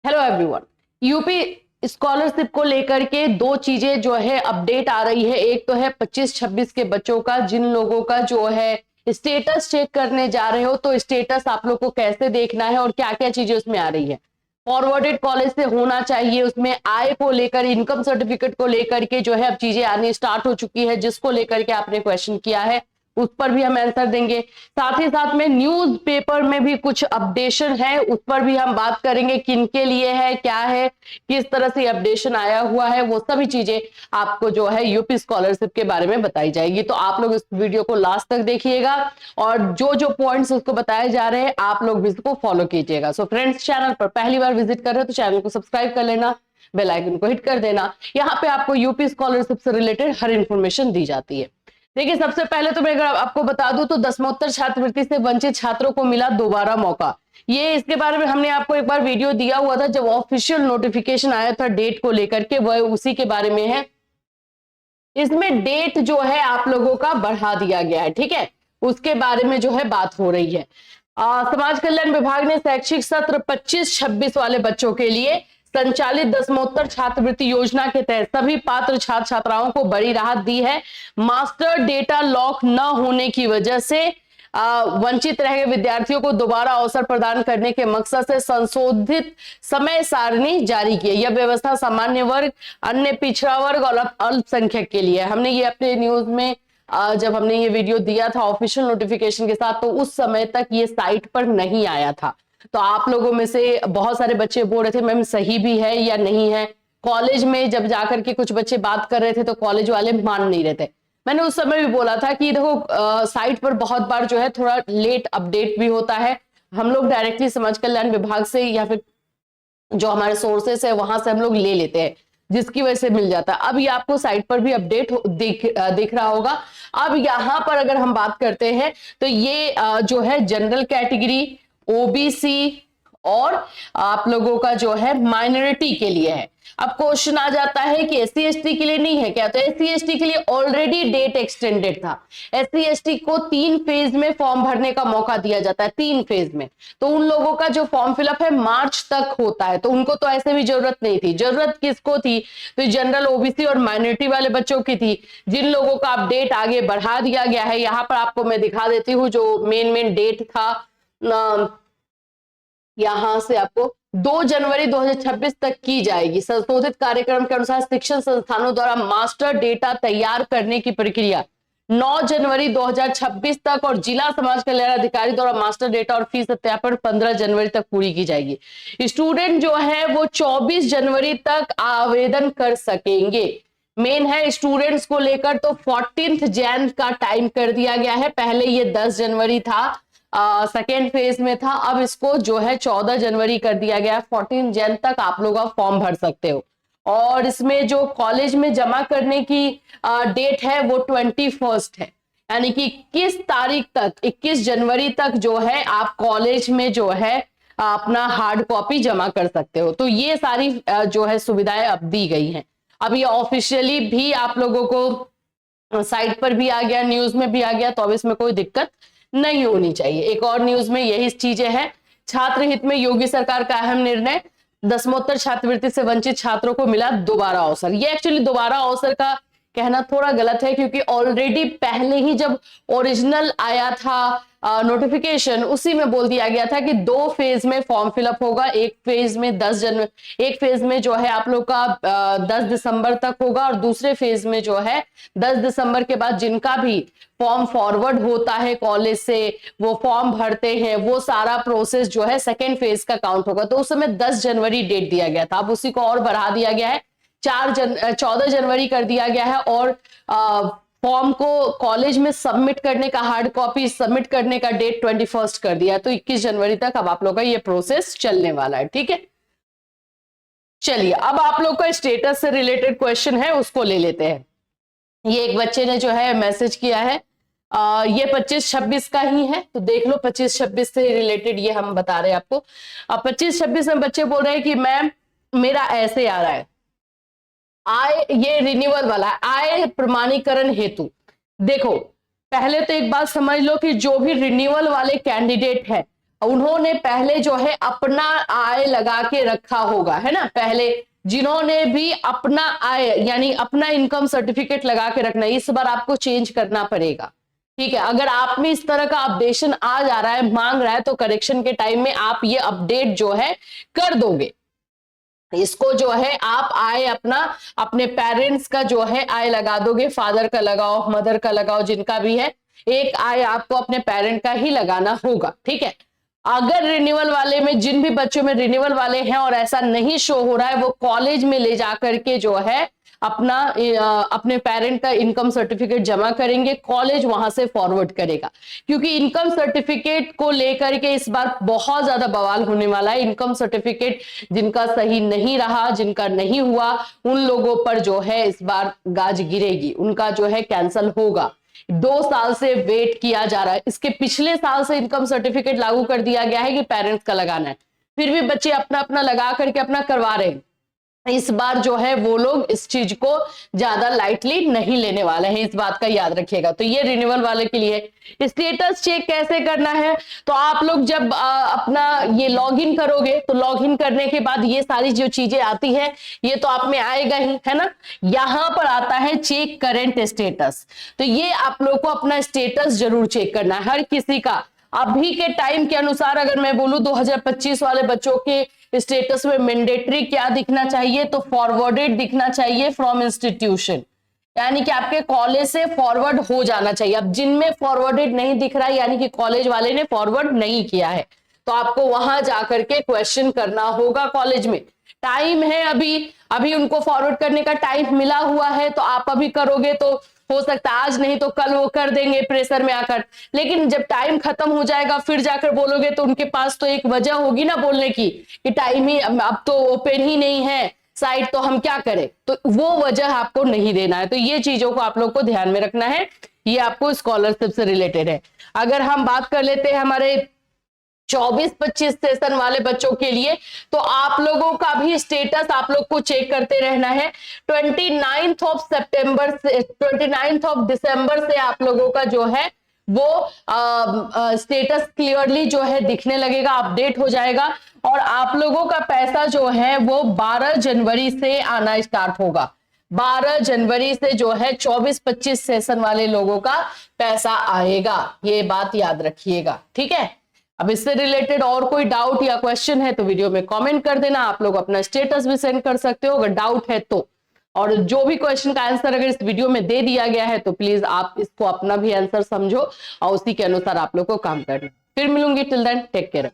Hello everyone. UP scholarship को लेकर के दो चीजें जो है अपडेट आ रही है। एक तो है 25-26 के बच्चों का, जिन लोगों का जो है स्टेटस चेक करने जा रहे हो, तो स्टेटस आप लोग को कैसे देखना है और क्या क्या चीजें उसमें आ रही है। फॉरवर्डेड कॉलेज से होना चाहिए, उसमें आय को लेकर, इनकम सर्टिफिकेट को लेकर के जो है अब चीजें आनी स्टार्ट हो चुकी है, जिसको लेकर के आपने क्वेश्चन किया है उस पर भी हम आंसर देंगे। साथ ही साथ में न्यूज पेपर में भी कुछ अपडेशन है, उस पर भी हम बात करेंगे, किनके लिए है, क्या है, किस तरह से अपडेशन आया हुआ है, वो सभी चीजें आपको जो है यूपी स्कॉलरशिप के बारे में बताई जाएगी। तो आप लोग इस वीडियो को लास्ट तक देखिएगा और जो जो पॉइंट्स उसको बताए जा रहे हैं आप लोग भी इसको फॉलो कीजिएगा। सो फ्रेंड्स, चैनल पर पहली बार विजिट कर रहे हो तो चैनल को सब्सक्राइब कर लेना, बेल आइकन को हिट कर देना। यहाँ पे आपको यूपी स्कॉलरशिप से रिलेटेड हर इंफॉर्मेशन दी जाती है। देखिए, सबसे पहले तो मैं अगर आपको बता दूं तो दसमोत्तर छात्रवृत्ति से वंचित छात्रों को मिला दोबारा मौका। ये इसके बारे में हमने आपको एक बार वीडियो दिया हुआ था जब ऑफिशियल नोटिफिकेशन आया था डेट को लेकर के, वह उसी के बारे में है। इसमें डेट जो है आप लोगों का बढ़ा दिया गया है, ठीक है, उसके बारे में जो है बात हो रही है। समाज कल्याण विभाग ने शैक्षिक सत्र 25-26 वाले बच्चों के लिए संचालित दसमोत्तर छात्रवृत्ति योजना के तहत सभी पात्र छात्र छात्राओं को बड़ी राहत दी है। मास्टर डेटा लॉक न होने की वजह से वंचित रह गए विद्यार्थियों को दोबारा अवसर प्रदान करने के मकसद से संशोधित समय सारणी जारी की है। यह व्यवस्था सामान्य वर्ग, अन्य पिछड़ा वर्ग और अल्पसंख्यक के लिए। हमने ये अपने न्यूज में जब हमने ये वीडियो दिया था ऑफिशियल नोटिफिकेशन के साथ, तो उस समय तक ये साइट पर नहीं आया था। तो आप लोगों में से बहुत सारे बच्चे बोल रहे थे मैम सही भी है या नहीं है। कॉलेज में जब जाकर के कुछ बच्चे बात कर रहे थे तो कॉलेज वाले मान नहीं रहे थे। मैंने उस समय भी बोला था कि देखो साइट पर बहुत बार जो है थोड़ा लेट अपडेट भी होता है। हम लोग डायरेक्टली समाज कल्याण विभाग से या फिर जो हमारे सोर्सेस है वहां से हम लोग ले लेते हैं, जिसकी वजह से मिल जाता है। अब ये आपको साइट पर भी अपडेट दिख रहा होगा। अब यहाँ पर अगर हम बात करते हैं तो ये जो है जनरल कैटेगरी, ओबीसी और आप लोगों का जो है माइनॉरिटी के लिए है। अब क्वेश्चन आ जाता है कि एससी एसटी के लिए नहीं है क्या? तो एससी एसटी के लिए ऑलरेडी डेट एक्सटेंडेड था। एससी एसटी को 3 फेज में फॉर्म भरने का मौका दिया जाता है, 3 फेज में। तो उन लोगों का जो फॉर्म फिलअप है मार्च तक होता है, तो उनको तो ऐसे भी जरूरत नहीं थी। जरूरत किसको थी? तो जनरल, ओबीसी और माइनॉरिटी वाले बच्चों की थी, जिन लोगों का अपडेट आगे बढ़ा दिया गया है। यहाँ पर आपको मैं दिखा देती हूँ जो मेन डेट था। यहां से आपको 2 जनवरी 2026 तक की जाएगी। संशोधित कार्यक्रम के अनुसार शिक्षण संस्थानों द्वारा मास्टर डेटा तैयार करने की प्रक्रिया 9 जनवरी 2026 तक और जिला समाज कल्याण अधिकारी द्वारा मास्टर डेटा और फीस सत्यापन 15 जनवरी तक पूरी की जाएगी। स्टूडेंट जो है वो 24 जनवरी तक आवेदन कर सकेंगे। मेन है स्टूडेंट्स को लेकर तो 14 जैन का टाइम कर दिया गया है। पहले ये 10 जनवरी था, सेकेंड फेज में था, अब इसको जो है 14 जनवरी कर दिया गया। 14 जन तक आप लोग फॉर्म भर सकते हो। और इसमें जो कॉलेज में जमा करने की डेट है वो 21 है, यानी कि 21 तारीख तक, 21 जनवरी तक जो है आप कॉलेज में जो है अपना हार्ड कॉपी जमा कर सकते हो। तो ये सारी जो है सुविधाएं अब दी गई हैं। अब ये ऑफिशियली भी आप लोगों को साइट पर भी आ गया, न्यूज में भी आ गया, तो अब इसमें कोई दिक्कत नहीं होनी चाहिए। एक और न्यूज में यही चीजें हैं। छात्र हित में योगी सरकार का अहम निर्णय, दसमोत्तर छात्रवृत्ति से वंचित छात्रों को मिला दोबारा अवसर। ये एक्चुअली दोबारा अवसर का कहना थोड़ा गलत है, क्योंकि ऑलरेडी पहले ही जब ओरिजिनल आया था नोटिफिकेशन, उसी में बोल दिया गया था कि 2 फेज में फॉर्म फिलअप होगा। एक फेज में 10 जनवरी, एक फेज में जो है आप लोग का 10 दिसंबर तक होगा और दूसरे फेज में जो है 10 दिसंबर के बाद जिनका भी फॉर्म फॉरवर्ड होता है कॉलेज से, वो फॉर्म भरते हैं, वो सारा प्रोसेस जो है सेकेंड फेज का काउंट होगा। तो उस समय 10 जनवरी डेट दिया गया था, अब उसी को और बढ़ा दिया गया है, 14 जनवरी कर दिया गया है। और फॉर्म को कॉलेज में सबमिट करने का, हार्ड कॉपी सबमिट करने का डेट 21 कर दिया। तो 21 जनवरी तक अब आप लोग का ये प्रोसेस चलने वाला है, ठीक है। चलिए, अब आप लोग का स्टेटस से रिलेटेड क्वेश्चन है, उसको ले लेते हैं। ये एक बच्चे ने जो है मैसेज किया है, ये 25-26 का ही है, तो देख लो 25-26 से रिलेटेड ये हम बता रहे हैं आपको। 25-26 में बच्चे बोल रहे हैं कि मैम मेरा ऐसे आ रहा है, आय, ये रिन्यूअल वाला है, आय प्रमाणीकरण हेतु। देखो, पहले तो एक बात समझ लो कि जो भी रिन्यूअल वाले कैंडिडेट है उन्होंने पहले जो है अपना आय लगा के रखा होगा, है ना। पहले जिन्होंने भी अपना आय यानी अपना इनकम सर्टिफिकेट लगा के रखना, इस बार आपको चेंज करना पड़ेगा, ठीक है। अगर आप में इस तरह का अपडेशन आ जा रहा है, मांग रहा है, तो करेक्शन के टाइम में आप ये अपडेट जो है कर दोगे। इसको जो है आप आय अपना अपने पेरेंट्स का जो है आय लगा दोगे, फादर का लगाओ, मदर का लगाओ, जिनका भी है, एक आय आपको अपने पेरेंट का ही लगाना होगा, ठीक है। अगर रिन्यूअल वाले में, जिन भी बच्चों में रिन्यूअल वाले हैं और ऐसा नहीं शो हो रहा है, वो कॉलेज में ले जाकर के जो है अपना अपने पेरेंट का इनकम सर्टिफिकेट जमा करेंगे, कॉलेज वहां से फॉरवर्ड करेगा। क्योंकि इनकम सर्टिफिकेट को लेकर के इस बार बहुत ज्यादा बवाल होने वाला है। इनकम सर्टिफिकेट जिनका सही नहीं रहा, जिनका नहीं हुआ, उन लोगों पर जो है इस बार गाज गिरेगी, उनका जो है कैंसल होगा। 2 साल से वेट किया जा रहा है, इसके पिछले साल से इनकम सर्टिफिकेट लागू कर दिया गया है कि पेरेंट्स का लगाना है, फिर भी बच्चे अपना अपना लगा करके अपना करवा रहे हैं। इस बार जो है वो लोग इस चीज को ज्यादा लाइटली नहीं लेने वाले हैं, इस बात का याद रखिएगा। तो ये रिन्यूअल वाले के लिए स्टेटस चेक कैसे करना है, तो आप लोग जब अपना ये लॉगिन करोगे, तो लॉगिन करने के बाद ये सारी जो चीजें आती है ये तो आप में आएगा ही, है ना। यहां पर आता है चेक करंट स्टेटस, तो ये आप लोग को अपना स्टेटस जरूर चेक करना है, हर किसी का। अभी के टाइम के अनुसार अगर मैं बोलूं 2025 वाले बच्चों के स्टेटस में मैंडेटरी क्या दिखना चाहिए, तो फॉरवर्डेड दिखना चाहिए फ्रॉम इंस्टीट्यूशन, यानी कि आपके कॉलेज से फॉरवर्ड हो जाना चाहिए। अब जिनमें फॉरवर्डेड नहीं दिख रहा है, यानी कि कॉलेज वाले ने फॉरवर्ड नहीं किया है, तो आपको वहां जाकर के क्वेश्चन करना होगा कॉलेज में। टाइम है अभी उनको फॉरवर्ड करने का टाइम मिला हुआ है, तो आप अभी करोगे तो हो सकता है आज नहीं तो कल वो कर देंगे प्रेशर में आकर। लेकिन जब टाइम खत्म हो जाएगा फिर जाकर बोलोगे, तो उनके पास तो एक वजह होगी ना बोलने की कि टाइम ही अब तो ओपन ही नहीं है साइट, तो हम क्या करें, तो वो वजह आपको नहीं देना है। तो ये चीजों को आप लोग को ध्यान में रखना है, ये आपको स्कॉलरशिप से रिलेटेड है। अगर हम बात कर लेते हैं हमारे 24-25 सेशन वाले बच्चों के लिए, तो आप लोगों का भी स्टेटस आप लोग को चेक करते रहना है। 29 दिसंबर से आप लोगों का जो है वो स्टेटस क्लियरली जो है दिखने लगेगा, अपडेट हो जाएगा। और आप लोगों का पैसा जो है वो 12 जनवरी से आना स्टार्ट होगा। 12 जनवरी से जो है 24-25 सेशन वाले लोगों का पैसा आएगा, ये बात याद रखिएगा, ठीक है। अब इससे रिलेटेड और कोई डाउट या क्वेश्चन है तो वीडियो में कमेंट कर देना। आप लोग अपना स्टेटस भी सेंड कर सकते हो अगर डाउट है तो। और जो भी क्वेश्चन का आंसर अगर इस वीडियो में दे दिया गया है तो प्लीज आप इसको अपना भी आंसर समझो और उसी के अनुसार आप लोग को काम करना। फिर मिलूंगी, टिल देन टेक केयर।